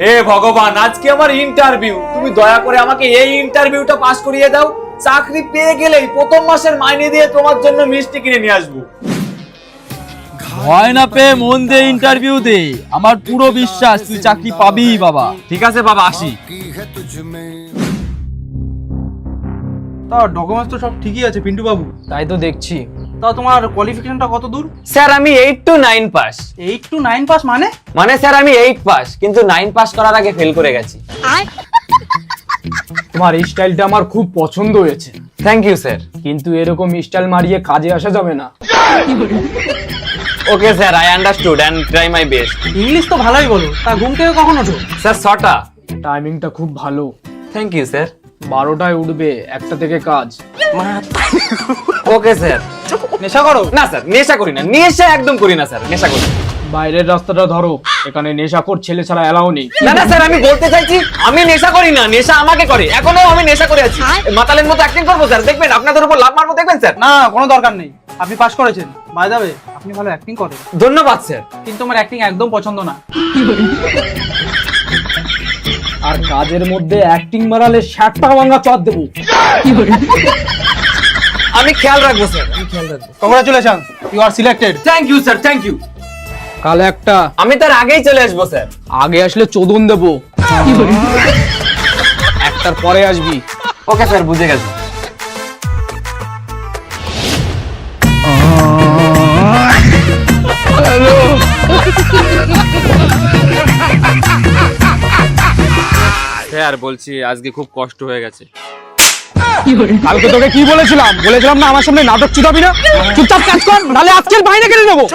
হে ভগবান, আজকে আমার ইন্টারভিউ, তুমি দয়া করে আমাকে এই ইন্টারভিউটা পাস করিয়ে দাও। চাকরি পেয়ে গেলেই প্রথম মাসের মাইনে দিয়ে তোমার জন্য মিষ্টি কিনে নিয়ে আসবো। ভয় না পেয়ে মন দিয়ে ইন্টারভিউ দে, আমার পুরো বিশ্বাস তুই চাকরি পাবি বাবা। ঠিক আছে বাবা, আসি। তা ডকুমেন্টস তো সব ঠিকই আছে পিন্টু বাবু। তাই তো দেখছি। তা তোমার কোয়ালিফিকেশনটা কত দূর? স্যার আমি 8 to 9 পাস। 8 to 9 পাস মানে? মানে স্যার আমি 8 পাস, কিন্তু 9 পাস করার আগে ফেল করে গেছি। তোমার স্টাইলটা আমার খুব পছন্দ হয়েছে, থ্যাংক ইউ স্যার। কিন্তু এরকম স্টাইল মারিয়ে কাজে আসা যাবে না। Okay sir, I understood and try my best. English তো ভালোই বলো। তা ঘুম থেকে কখন ওঠো? স্যার 6টা। টাইমিংটা খুব ভালো। Thank you sir. 12টায় উঠবে, 1টা থেকে কাজ। Okay sir. নেশা করো? না স্যার, নেশা করি না, নেশা একদম করি না স্যার, নেশা করি না। বাইরের রাস্তাটা ধরো, এখানে নেশাখোর ছেলে ছাড়া এলাও নেই। না না স্যার, আমি বলতে চাইছি আমি নেশা করি না, নেশা আমাকে করে। এখনো আমি নেশা করে আছি। মাতালের মতো অ্যাক্টিং করবো স্যার, দেখবেন আপনাদের উপর লাভ মারবো, দেখবেন স্যার। না, কোনো দরকার নেই। আপনি পাস করেছেন, বাই দ্য ওয়ে আপনি ভালো অ্যাক্টিং করেন। ধন্যবাদ স্যার। কিন্তু আমার অ্যাক্টিং একদম পছন্দ না। আর কাজের মধ্যে অ্যাক্টিং মারালে 60টা ভাঙা চট দেবো। আমি খেয়াল রাখবো স্যার, আমি খেয়াল রাখবো। Congratulation, you are selected. Thank you sir, thank you. কাল একটা আমি তার আগেই চলে আসবো স্যার। আগে আসলে চোদন দেবো, একটার পরে আসবি। ওকে স্যার, বুঝে গেছি। স্যার বলছি আজকে খুব কষ্ট হয়ে গেছে। কালকে তোকে কি বলেছিলাম? বলেছিলাম না আমার সামনে নাটক চুদাবি না? চুপচাপ কাজ কর, নাহলে আজকের বাইরে কেটে নেবো।